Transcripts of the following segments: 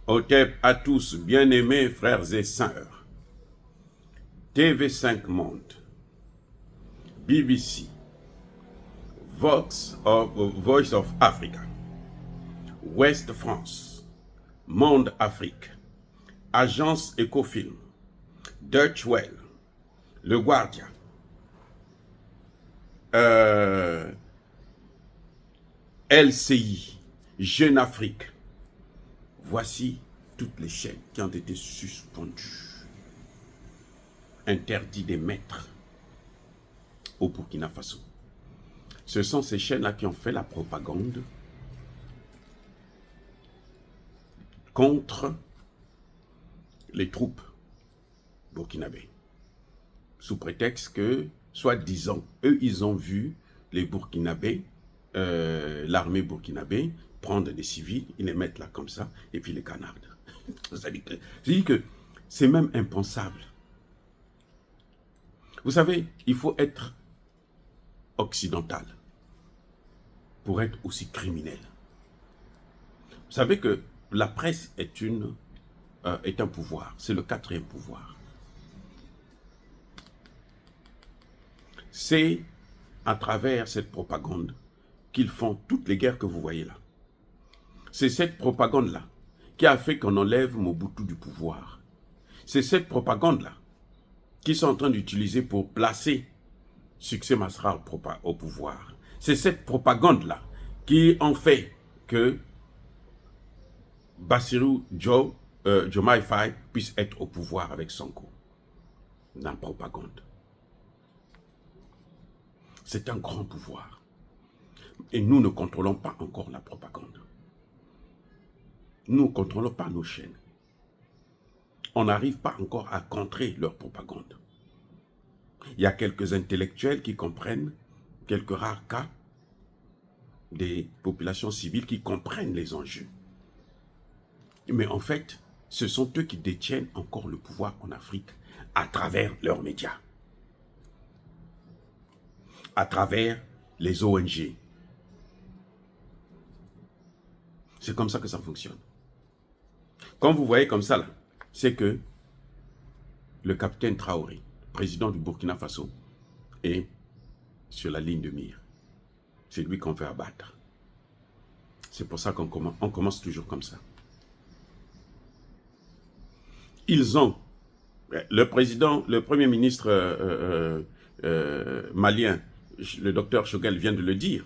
Otep à tous, bien-aimés frères et sœurs. TV5 Monde, BBC, Voice of Africa, Ouest France, Monde Afrique, Agence Ecofilm, Deutsche Welle, Le Guardian, LCI, Jeune Afrique. Voici toutes les chaînes qui ont été suspendues, interdites d'émettre au Burkina Faso. Ce sont ces chaînes-là qui ont fait la propagande contre les troupes burkinabées, sous prétexte que, soi-disant, eux, ils ont vu les Burkinabés, l'armée burkinabé, prendre des civils, ils les mettent là comme ça, et puis les canardent. C'est-à-dire que c'est même impensable. Vous savez, il faut être occidental pour être aussi criminel. Vous savez que la presse est un pouvoir, c'est le quatrième pouvoir. C'est à travers cette propagande qu'ils font toutes les guerres que vous voyez là. C'est cette propagande-là qui a fait qu'on enlève Mobutu du pouvoir. C'est cette propagande-là qu'ils sont en train d'utiliser pour placer Succès Masra au pouvoir. C'est cette propagande-là qui en fait que Bassirou Diomaye Faye puisse être au pouvoir avec Sonko. Dans la propagande. C'est un grand pouvoir. Et nous ne contrôlons pas encore la propagande. Nous ne contrôlons pas nos chaînes. On n'arrive pas encore à contrer leur propagande. Il y a quelques intellectuels qui comprennent, quelques rares cas, des populations civiles qui comprennent les enjeux. Mais en fait, ce sont eux qui détiennent encore le pouvoir en Afrique à travers leurs médias, à travers les ONG. C'est comme ça que ça fonctionne. Comme vous voyez comme ça, là, c'est que le capitaine Traoré, président du Burkina Faso, est sur la ligne de mire. C'est lui qu'on veut abattre. C'est pour ça qu'on commence toujours comme ça. Ils ont, le premier ministre malien, le docteur Choguel vient de le dire.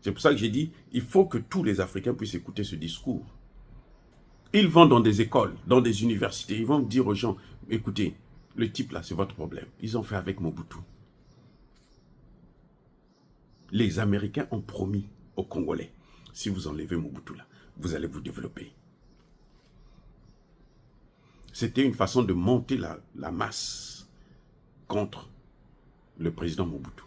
C'est pour ça que j'ai dit, il faut que tous les Africains puissent écouter ce discours. Ils vont dans des écoles, dans des universités, ils vont dire aux gens, écoutez, le type là, c'est votre problème. Ils ont fait avec Mobutu. Les Américains ont promis aux Congolais, si vous enlevez Mobutu là, vous allez vous développer. C'était une façon de monter la masse contre le président Mobutu.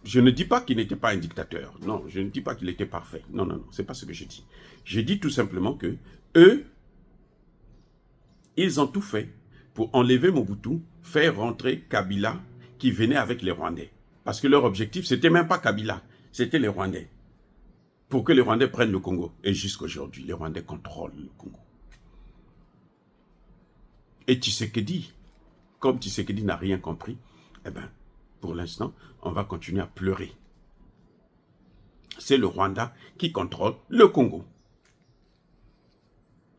Je ne dis pas qu'il n'était pas un dictateur. Non, je ne dis pas qu'il était parfait. Non, non, non, c'est pas ce que je dis. Je dis tout simplement que eux, ils ont tout fait pour enlever Mobutu, faire rentrer Kabila qui venait avec les Rwandais. Parce que leur objectif, c'était même pas Kabila, c'était les Rwandais. Pour que les Rwandais prennent le Congo. Et jusqu'aujourd'hui, les Rwandais contrôlent le Congo. Et Tshisekedi, comme Tshisekedi n'a rien compris, eh bien, pour l'instant, on va continuer à pleurer. C'est le Rwanda qui contrôle le Congo.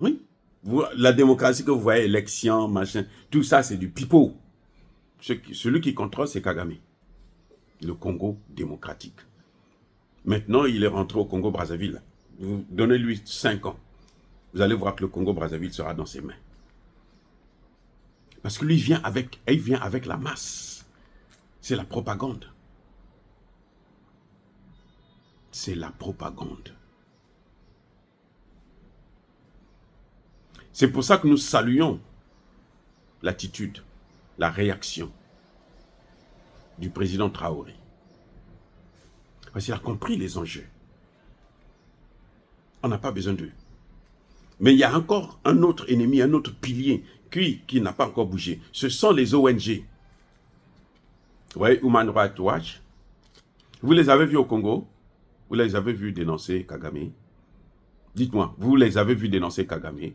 Oui. La démocratie que vous voyez, élection, machin, tout ça, c'est du pipeau. Celui qui contrôle, c'est Kagame. Le Congo démocratique. Maintenant, il est rentré au Congo-Brazzaville. Vous donnez-lui 5 ans. Vous allez voir que le Congo-Brazzaville sera dans ses mains. Parce que lui, il vient avec la masse. C'est la propagande. C'est la propagande. C'est pour ça que nous saluons l'attitude, la réaction du président Traoré. Parce qu'il a compris les enjeux. On n'a pas besoin d'eux. Mais il y a encore un autre ennemi, un autre pilier qui n'a pas encore bougé. Ce sont les ONG. Vous voyez, Human Rights Watch. Vous les avez vus au Congo. Vous les avez vus dénoncer Kagame. Dites-moi, vous les avez vus dénoncer Kagame?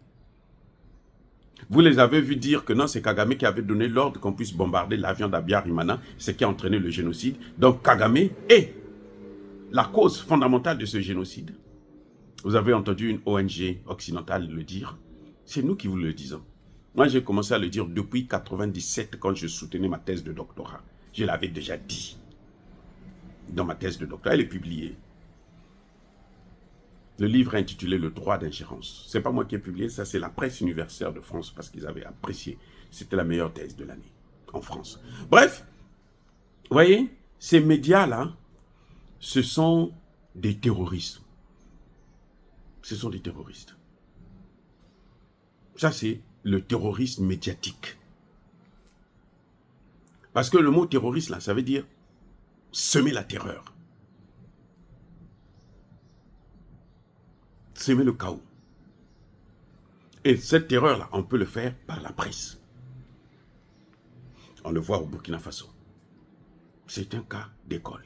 Vous les avez vus dire que non, c'est Kagame qui avait donné l'ordre qu'on puisse bombarder l'avion d'Abiyarimana, ce qui a entraîné le génocide. Donc Kagame est la cause fondamentale de ce génocide. Vous avez entendu une ONG occidentale le dire. C'est nous qui vous le disons. Moi, j'ai commencé à le dire depuis 1997 quand je soutenais ma thèse de doctorat. Je l'avais déjà dit dans ma thèse de doctorat. Elle est publiée. Le livre intitulé « Le droit d'ingérence ». Ce n'est pas moi qui ai publié, ça c'est la presse universitaire de France parce qu'ils avaient apprécié. C'était la meilleure thèse de l'année en France. Bref, vous voyez, ces médias-là, ce sont des terroristes. Ce sont des terroristes. Ça c'est le terrorisme médiatique. Parce que le mot terroriste, là, ça veut dire semer la terreur. Semer le chaos. Et cette terreur-là, on peut le faire par la presse. On le voit au Burkina Faso. C'est un cas d'école.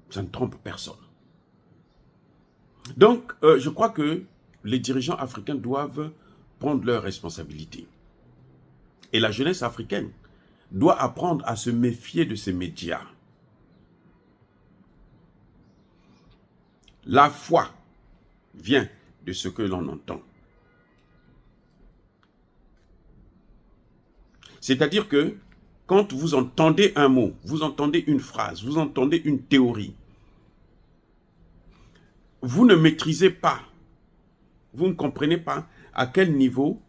Ça ne trompe personne. Donc, je crois que les dirigeants africains doivent prendre leurs responsabilités. Et la jeunesse africaine doit apprendre à se méfier de ces médias. La foi vient de ce que l'on entend. C'est-à-dire que quand vous entendez un mot, vous entendez une phrase, vous entendez une théorie, vous ne maîtrisez pas, vous ne comprenez pas à quel niveau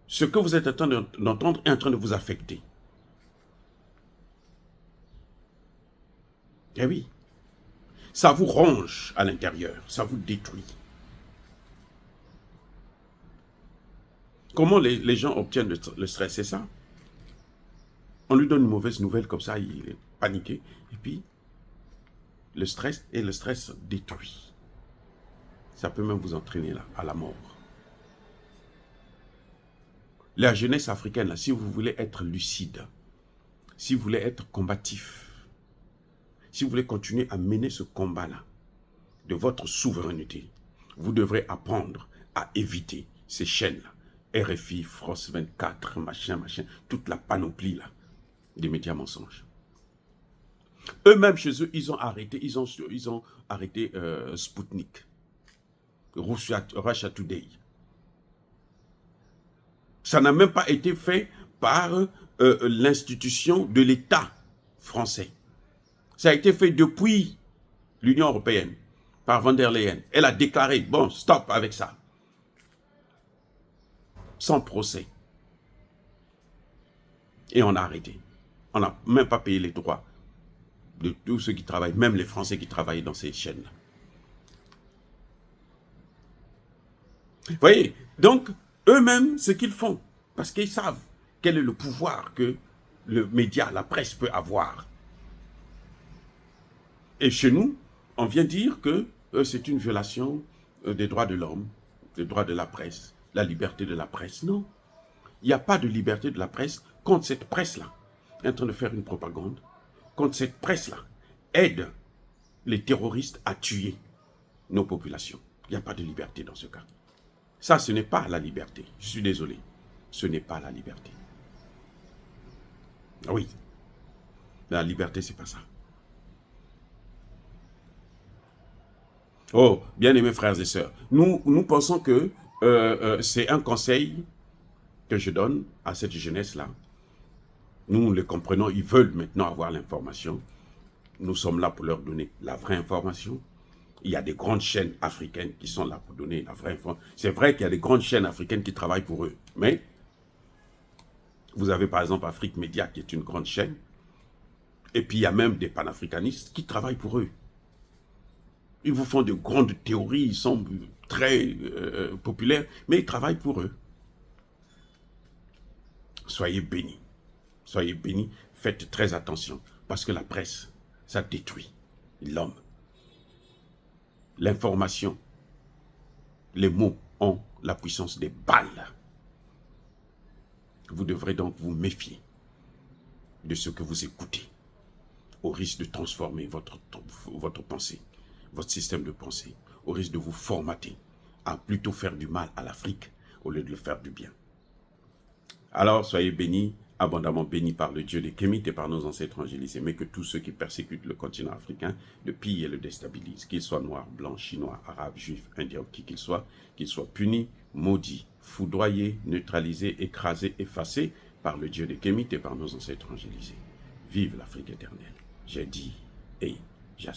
ce que vous êtes en train d'entendre est en train de vous affecter. Eh oui, ça vous ronge à l'intérieur, ça vous détruit. Comment les gens obtiennent le stress? C'est ça. On lui donne une mauvaise nouvelle comme ça, il est paniqué. Et puis, le stress détruit. Ça peut même vous entraîner là, à la mort. La jeunesse africaine, là, si vous voulez être lucide, si vous voulez être combatif, si vous voulez continuer à mener ce combat-là de votre souveraineté, vous devrez apprendre à éviter ces chaînes-là. RFI, France 24, machin, toute la panoplie là, des médias mensonges. Eux-mêmes, chez eux, ils ont arrêté Sputnik, Russia Today. Ça n'a même pas été fait par l'institution de l'État français. Ça a été fait depuis l'Union européenne, par von der Leyen. Elle a déclaré, bon, stop avec ça. Sans procès. Et on a arrêté. On n'a même pas payé les droits de tous ceux qui travaillent, même les Français qui travaillent dans ces chaînes-là. Vous voyez, donc, eux-mêmes, ce qu'ils font, parce qu'ils savent quel est le pouvoir que le média, la presse peut avoir. Et chez nous, on vient dire que c'est une violation des droits de l'homme, des droits de la presse, la liberté de la presse. Non, il n'y a pas de liberté de la presse quand cette presse-là est en train de faire une propagande, quand cette presse-là aide les terroristes à tuer nos populations. Il n'y a pas de liberté dans ce cas. Ça, ce n'est pas la liberté. Je suis désolé. Ce n'est pas la liberté. Oui. La liberté, c'est pas ça. Oh, bien-aimés frères et sœurs, nous pensons que c'est un conseil que je donne à cette jeunesse-là. Nous le comprenons, ils veulent maintenant avoir l'information. Nous sommes là pour leur donner la vraie information. Il y a des grandes chaînes africaines qui sont là pour donner la vraie information. C'est vrai qu'il y a des grandes chaînes africaines qui travaillent pour eux. Mais vous avez par exemple Afrique Média qui est une grande chaîne. Et puis il y a même des panafricanistes qui travaillent pour eux. Ils vous font de grandes théories, ils sont très populaires, mais ils travaillent pour eux. Soyez bénis. Soyez bénis, faites très attention, parce que la presse, ça détruit l'homme. L'information, les mots ont la puissance des balles. Vous devrez donc vous méfier de ce que vous écoutez, au risque de transformer votre pensée, votre système de pensée, au risque de vous formater à plutôt faire du mal à l'Afrique au lieu de le faire du bien. Alors, soyez bénis, abondamment bénis par le Dieu des Kémites et par nos ancêtres angélisés, mais que tous ceux qui persécutent le continent africain le pillent et le déstabilisent, qu'ils soient noirs, blancs, chinois, arabes, juifs, indiens ou qui qu'ils soient punis, maudits, foudroyés, neutralisés, écrasés, effacés par le Dieu des Kémites et par nos ancêtres angélisés. Vive l'Afrique éternelle. J'ai dit et j'assume.